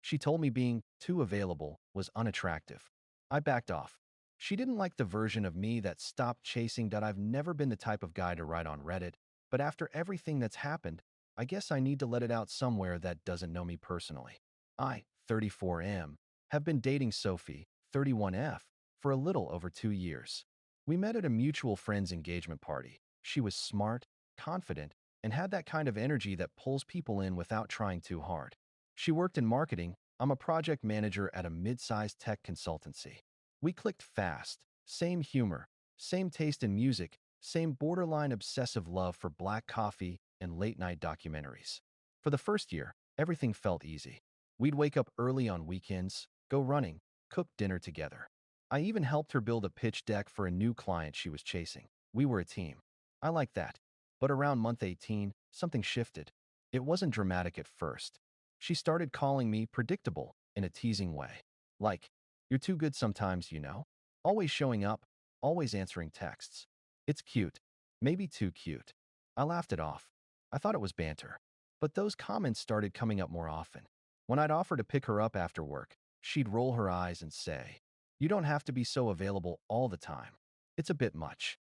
She told me being too available was unattractive. I backed off. She didn't like the version of me that stopped chasing. That I've never been the type of guy to write on Reddit, but after everything that's happened, I guess I need to let it out somewhere that doesn't know me personally. I, 34M, have been dating Sophie, 31F, for a little over 2 years. We met at a mutual friend's engagement party. She was smart, confident, and had that kind of energy that pulls people in without trying too hard. She worked in marketing. I'm a project manager at a mid-sized tech consultancy. We clicked fast. Same humor, same taste in music, same borderline obsessive love for black coffee and late-night documentaries. For the first year, everything felt easy. We'd wake up early on weekends, go running, cook dinner together. I even helped her build a pitch deck for a new client she was chasing. We were a team. I liked that. But around month 18, something shifted. It wasn't dramatic at first. She started calling me predictable in a teasing way. Like, "You're too good sometimes, you know? Always showing up, always answering texts. It's cute. Maybe too cute." I laughed it off. I thought it was banter. But those comments started coming up more often. When I'd offer to pick her up after work, she'd roll her eyes and say, "You don't have to be so available all the time. It's a bit much."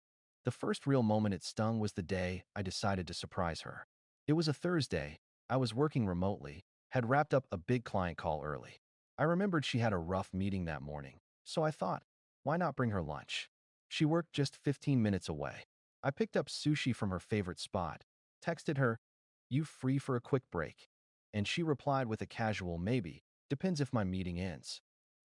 The first real moment it stung was the day I decided to surprise her. It was a Thursday. I was working remotely, had wrapped up a big client call early. I remembered she had a rough meeting that morning, so I thought, why not bring her lunch? She worked just 15 minutes away. I picked up sushi from her favorite spot, texted her, "You free for a quick break?" And she replied with a casual maybe, "Depends if my meeting ends."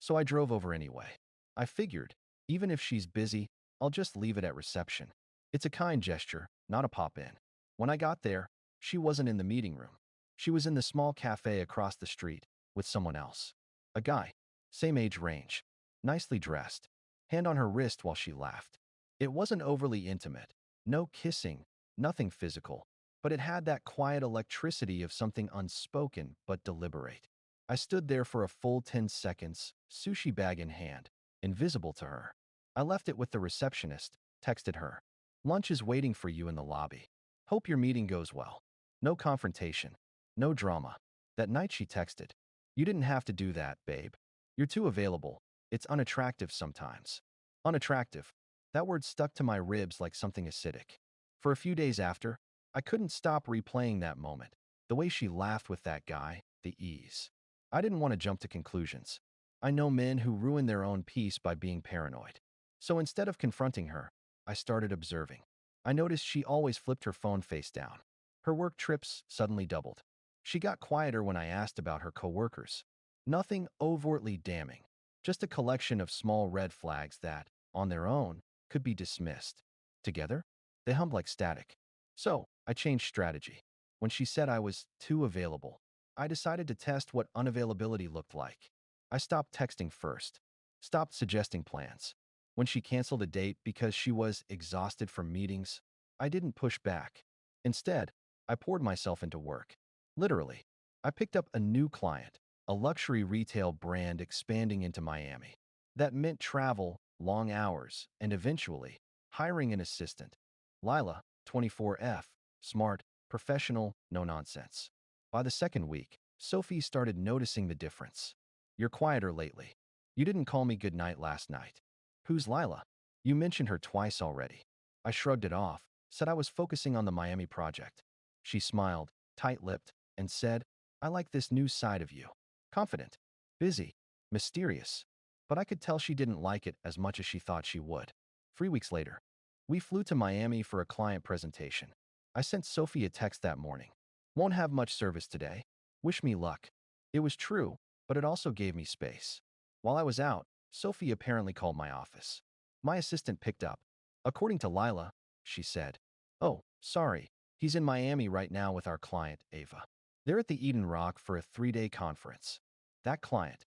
So I drove over anyway. I figured, even if she's busy, I'll just leave it at reception. It's a kind gesture, not a pop-in. When I got there, she wasn't in the meeting room. She was in the small cafe across the street with someone else. A guy, same age range, nicely dressed, hand on her wrist while she laughed. It wasn't overly intimate, no kissing, nothing physical, but it had that quiet electricity of something unspoken but deliberate. I stood there for a full 10 seconds, sushi bag in hand, invisible to her. I left it with the receptionist, texted her, "Lunch is waiting for you in the lobby. Hope your meeting goes well." No confrontation, no drama. That night she texted, "You didn't have to do that, babe. You're too available. It's unattractive sometimes." Unattractive. That word stuck to my ribs like something acidic. For a few days after, I couldn't stop replaying that moment. The way she laughed with that guy, the ease. I didn't want to jump to conclusions. I know men who ruin their own peace by being paranoid. So instead of confronting her, I started observing. I noticed she always flipped her phone face down. Her work trips suddenly doubled. She got quieter when I asked about her coworkers. Nothing overtly damning, just a collection of small red flags that, on their own, could be dismissed. Together, they hummed like static. So, I changed strategy. When she said I was too available, I decided to test what unavailability looked like. I stopped texting first, stopped suggesting plans. When she canceled a date because she was exhausted from meetings, I didn't push back. Instead, I poured myself into work. Literally, I picked up a new client, a luxury retail brand expanding into Miami. That meant travel, long hours, and eventually, hiring an assistant. Lila, 24F, smart, professional, no nonsense. By the second week, Sophie started noticing the difference. "You're quieter lately. You didn't call me good night last night." "Who's Lila? You mentioned her twice already." I shrugged it off, said I was focusing on the Miami project. She smiled, tight-lipped, and said, "I like this new side of you. Confident, busy, mysterious." But I could tell she didn't like it as much as she thought she would. 3 weeks later, we flew to Miami for a client presentation. I sent Sophie a text that morning. "Won't have much service today. Wish me luck." It was true, but it also gave me space. While I was out, Sophie apparently called my office. My assistant picked up. "According to Lila," she said. "Oh, sorry. He's in Miami right now with our client, Ava. They're at the Eden Rock for a 3-day conference." That client,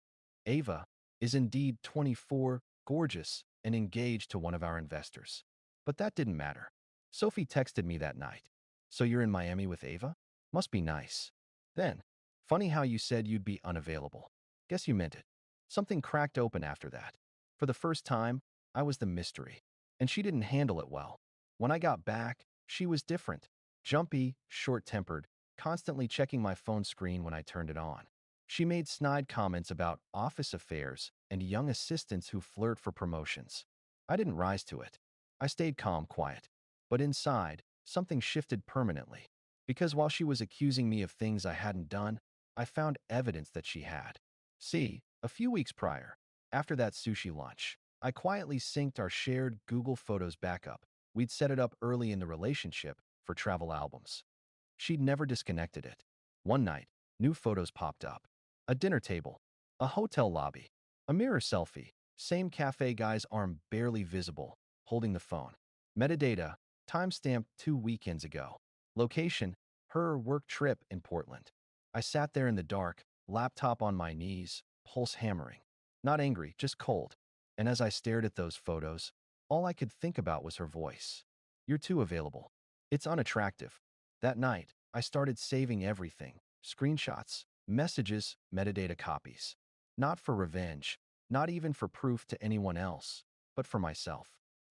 Ava, is indeed 24, gorgeous, and engaged to one of our investors. But that didn't matter. Sophie texted me that night. "So you're in Miami with Ava? Must be nice." Then, "Funny how you said you'd be unavailable. Guess you meant it." Something cracked open after that. For the first time, I was the mystery, and she didn't handle it well. When I got back, she was different. Jumpy, short-tempered, constantly checking my phone screen when I turned it on. She made snide comments about office affairs and young assistants who flirt for promotions. I didn't rise to it. I stayed calm, quiet. But inside, something shifted permanently. Because while she was accusing me of things I hadn't done, I found evidence that she had. See, a few weeks prior, after that sushi lunch, I quietly synced our shared Google Photos backup. We'd set it up early in the relationship for travel albums. She'd never disconnected it. One night, new photos popped up. A dinner table, a hotel lobby, a mirror selfie, same cafe guy's arm barely visible, holding the phone. Metadata, timestamp 2 weekends ago. Location, her work trip in Portland. I sat there in the dark, laptop on my knees, pulse hammering. Not angry, just cold. And as I stared at those photos, all I could think about was her voice. You're too available. It's unattractive. That night, I started saving everything, screenshots, messages, metadata copies. Not for revenge, not even for proof to anyone else, but for myself.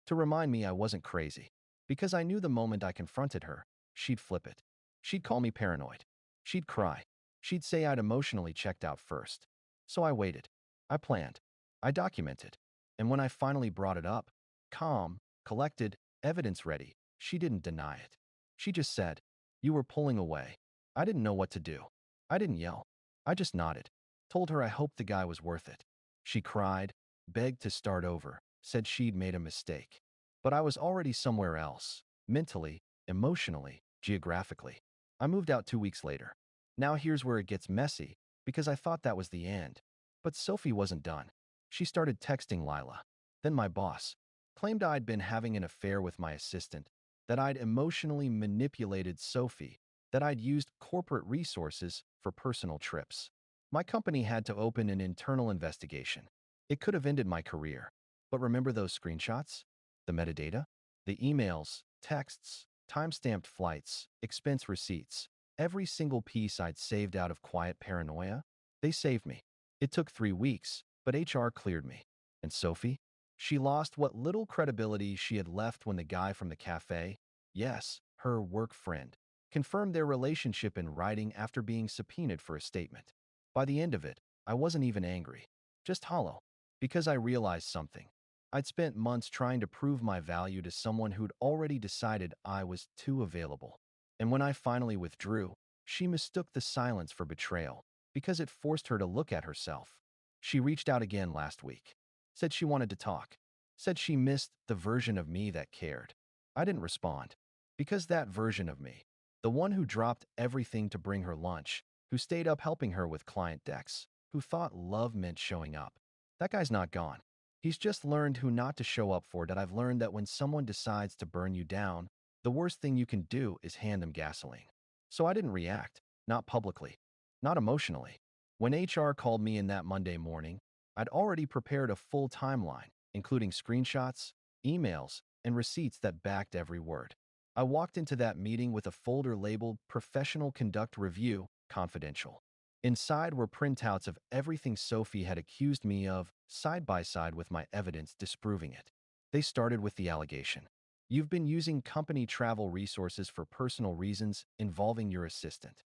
To remind me I wasn't crazy. Because I knew the moment I confronted her, she'd flip it. She'd call me paranoid. She'd cry. She'd say I'd emotionally checked out first. So I waited. I planned. I documented. And when I finally brought it up, calm, collected, evidence ready, she didn't deny it. She just said, "You were pulling away." I didn't know what to do. I didn't yell. I just nodded. Told her I hoped the guy was worth it. She cried, begged to start over, said she'd made a mistake. But I was already somewhere else, mentally, emotionally, geographically. I moved out 2 weeks later. Now here's where it gets messy, because I thought that was the end. But Sophie wasn't done. She started texting Lila. Then my boss claimed I'd been having an affair with my assistant, that I'd emotionally manipulated Sophie, that I'd used corporate resources for personal trips. My company had to open an internal investigation. It could have ended my career. But remember those screenshots? The metadata? The emails, texts, timestamped flights, expense receipts, every single piece I'd saved out of quiet paranoia? They saved me. It took 3 weeks, but HR cleared me. And Sophie? She lost what little credibility she had left when the guy from the cafe, yes, her work friend, confirmed their relationship in writing after being subpoenaed for a statement. By the end of it, I wasn't even angry, just hollow, because I realized something. I'd spent months trying to prove my value to someone who'd already decided I was too available. And when I finally withdrew, she mistook the silence for betrayal, because it forced her to look at herself. She reached out again last week, said she wanted to talk, said she missed the version of me that cared. I didn't respond, because that version of me, the one who dropped everything to bring her lunch, who stayed up helping her with client decks, who thought love meant showing up, that guy's not gone. He's just learned who not to show up for. That I've learned that when someone decides to burn you down, the worst thing you can do is hand them gasoline. So I didn't react, not publicly, not emotionally. When HR called me in that Monday morning, I'd already prepared a full timeline, including screenshots, emails, and receipts that backed every word. I walked into that meeting with a folder labeled Professional Conduct Review, Confidential. Inside were printouts of everything Sophie had accused me of, side by side with my evidence disproving it. They started with the allegation. You've been using company travel resources for personal reasons involving your assistant.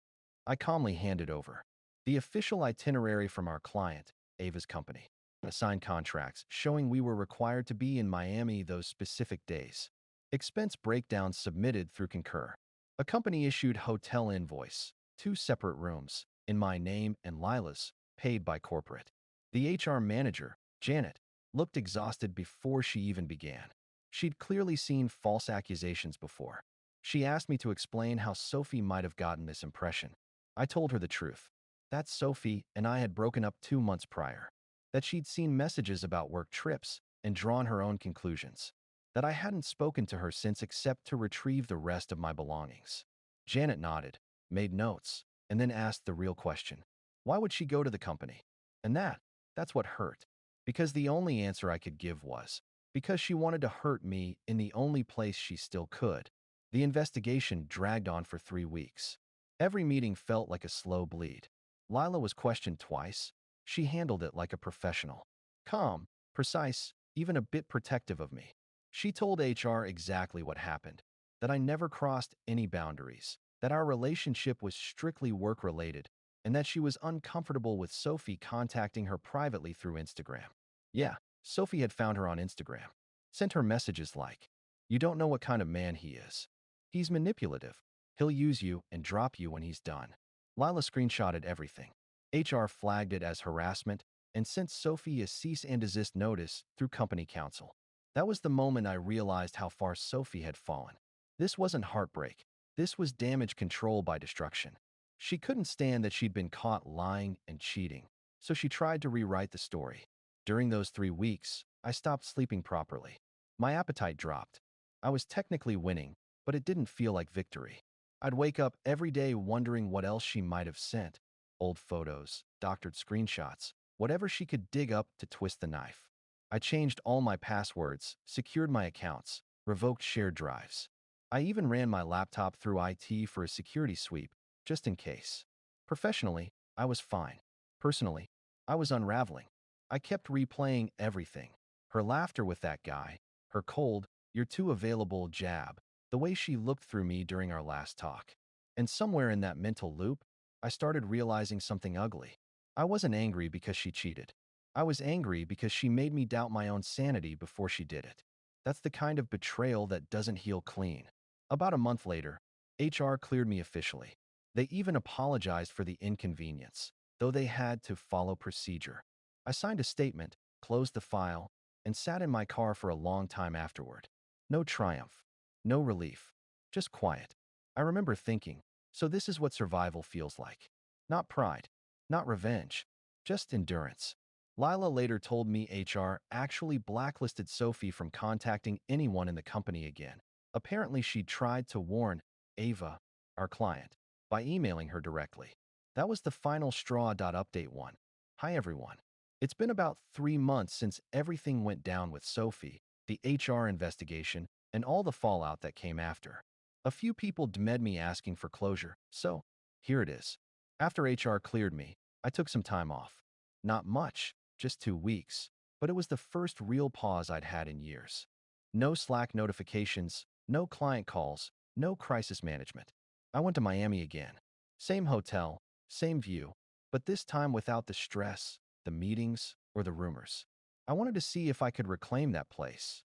I calmly handed over the official itinerary from our client, Ava's company. Signed contracts showing we were required to be in Miami those specific days. Expense breakdowns submitted through Concur. A company-issued hotel invoice, 2 separate rooms, in my name and Lila's, paid by corporate. The HR manager, Janet, looked exhausted before she even began. She'd clearly seen false accusations before. She asked me to explain how Sophie might have gotten this impression. I told her the truth. That Sophie and I had broken up 2 months prior. That she'd seen messages about work trips and drawn her own conclusions. That I hadn't spoken to her since except to retrieve the rest of my belongings. Janet nodded, made notes, and then asked the real question. Why would she go to the company? And that's what hurt. Because the only answer I could give was, because she wanted to hurt me in the only place she still could. The investigation dragged on for 3 weeks. Every meeting felt like a slow bleed. Lila was questioned twice. She handled it like a professional. Calm, precise, even a bit protective of me. She told HR exactly what happened, that I never crossed any boundaries, that our relationship was strictly work-related, and that she was uncomfortable with Sophie contacting her privately through Instagram. Yeah, Sophie had found her on Instagram. Sent her messages like, "You don't know what kind of man he is. He's manipulative. He'll use you and drop you when he's done." Lila screenshotted everything. HR flagged it as harassment and sent Sophie a cease and desist notice through company counsel. That was the moment I realized how far Sophie had fallen. This wasn't heartbreak. This was damage control by destruction. She couldn't stand that she'd been caught lying and cheating, so she tried to rewrite the story. During those 3 weeks, I stopped sleeping properly. My appetite dropped. I was technically winning, but it didn't feel like victory. I'd wake up every day wondering what else she might have sent. Old photos, doctored screenshots, whatever she could dig up to twist the knife. I changed all my passwords, secured my accounts, revoked shared drives. I even ran my laptop through IT for a security sweep, just in case. Professionally, I was fine. Personally, I was unraveling. I kept replaying everything. Her laughter with that guy, her cold, "you're too available" jab, the way she looked through me during our last talk. And somewhere in that mental loop, I started realizing something ugly. I wasn't angry because she cheated. I was angry because she made me doubt my own sanity before she did it. That's the kind of betrayal that doesn't heal clean. About a month later, HR cleared me officially. They even apologized for the inconvenience, though they had to follow procedure. I signed a statement, closed the file, and sat in my car for a long time afterward. No triumph, no relief, just quiet. I remember thinking, so this is what survival feels like. Not pride, not revenge, just endurance. Lila later told me HR actually blacklisted Sophie from contacting anyone in the company again. Apparently, she tried to warn Ava, our client, by emailing her directly. That was the final straw. Update 1. Hi everyone. It's been about 3 months since everything went down with Sophie, the HR investigation, and all the fallout that came after. A few people DM'd me asking for closure, so here it is. After HR cleared me, I took some time off. Not much, just 2 weeks, but it was the first real pause I'd had in years. No Slack notifications, no client calls, no crisis management. I went to Miami again. Same hotel, same view, but this time without the stress, the meetings, or the rumors. I wanted to see if I could reclaim that place,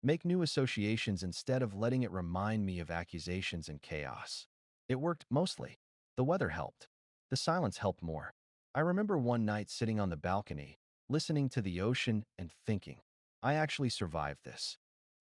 make new associations instead of letting it remind me of accusations and chaos. It worked mostly. The weather helped. The silence helped more. I remember one night sitting on the balcony, listening to the ocean and thinking, I actually survived this.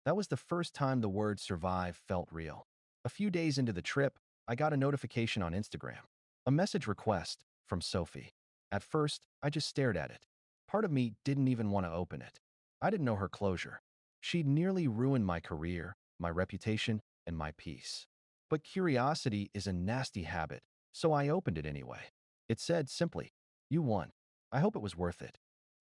That was the first time the word survive felt real. A few days into the trip, I got a notification on Instagram. A message request from Sophie. At first, I just stared at it. Part of me didn't even want to open it. I didn't know her closure. She'd nearly ruined my career, my reputation, and my peace. But curiosity is a nasty habit, so I opened it anyway. It said simply, "You won. I hope it was worth it."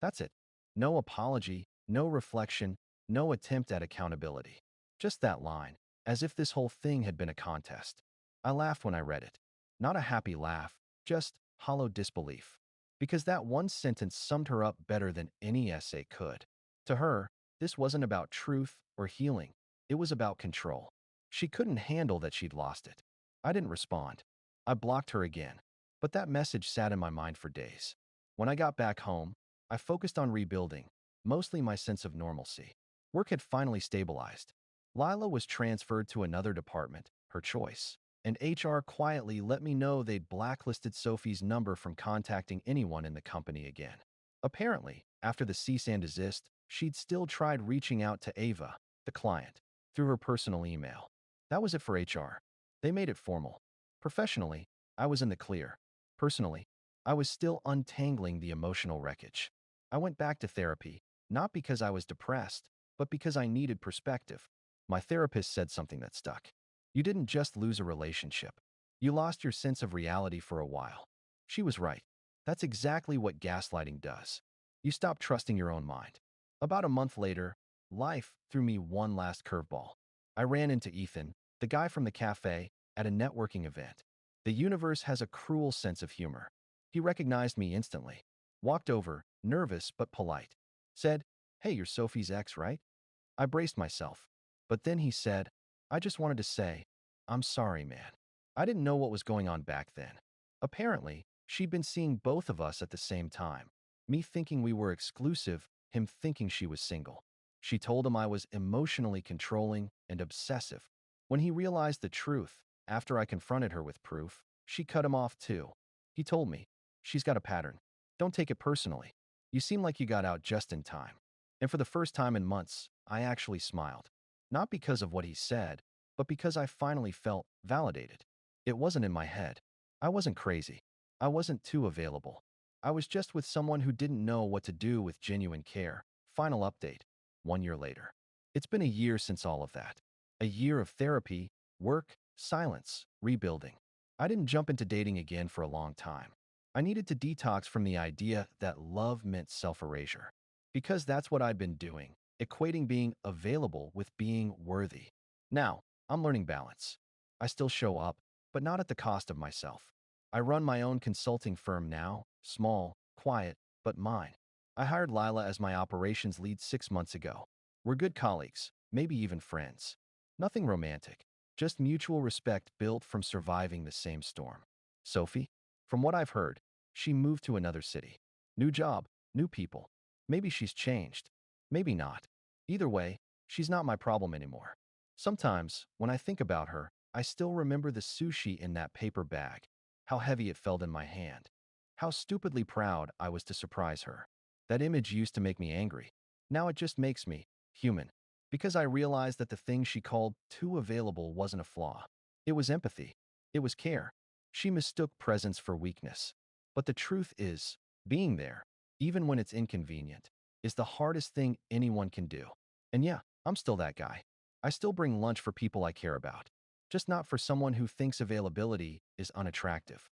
That's it. No apology, no reflection, no attempt at accountability. Just that line, as if this whole thing had been a contest. I laughed when I read it. Not a happy laugh, just hollow disbelief. Because that one sentence summed her up better than any essay could. To her, this wasn't about truth or healing. It was about control. She couldn't handle that she'd lost it. I didn't respond. I blocked her again. But that message sat in my mind for days. When I got back home, I focused on rebuilding, mostly my sense of normalcy. Work had finally stabilized. Lila was transferred to another department, her choice, and HR quietly let me know they'd blacklisted Sophie's number from contacting anyone in the company again. Apparently, after the cease and desist, she'd still tried reaching out to Ava, the client, through her personal email. That was it for HR. They made it formal. Professionally, I was in the clear. Personally, I was still untangling the emotional wreckage. I went back to therapy, not because I was depressed, but because I needed perspective. My therapist said something that stuck. You didn't just lose a relationship. You lost your sense of reality for a while. She was right. That's exactly what gaslighting does. You stop trusting your own mind. About a month later, life threw me one last curveball. I ran into Ethan, the guy from the cafe, at a networking event. The universe has a cruel sense of humor. He recognized me instantly. Walked over, nervous but polite. Said, "Hey, you're Sophie's ex, right?" I braced myself. But then he said, "I just wanted to say, I'm sorry, man. I didn't know what was going on back then. Apparently, she'd been seeing both of us at the same time. Me thinking we were exclusive, him thinking she was single. She told him I was emotionally controlling and obsessive. When he realized the truth, after I confronted her with proof, she cut him off too. He told me, "She's got a pattern. Don't take it personally. You seem like you got out just in time." And for the first time in months, I actually smiled. Not because of what he said, but because I finally felt validated. It wasn't in my head. I wasn't crazy. I wasn't too available. I was just with someone who didn't know what to do with genuine care. Final update, 1 year later. It's been a year since all of that. A year of therapy, work, silence, rebuilding. I didn't jump into dating again for a long time. I needed to detox from the idea that love meant self-erasure. Because that's what I'd been doing, equating being available with being worthy. Now, I'm learning balance. I still show up, but not at the cost of myself. I run my own consulting firm now, small, quiet, but mine. I hired Lila as my operations lead 6 months ago. We're good colleagues, maybe even friends. Nothing romantic, just mutual respect built from surviving the same storm. Sophie, from what I've heard, she moved to another city. New job, new people. Maybe she's changed. Maybe not. Either way, she's not my problem anymore. Sometimes, when I think about her, I still remember the sushi in that paper bag, how heavy it felt in my hand, how stupidly proud I was to surprise her. That image used to make me angry. Now it just makes me human, because I realized that the thing she called too available wasn't a flaw. It was empathy. It was care. She mistook presence for weakness. But the truth is, being there, even when it's inconvenient, is the hardest thing anyone can do. And yeah, I'm still that guy. I still bring lunch for people I care about, just not for someone who thinks availability is unattractive.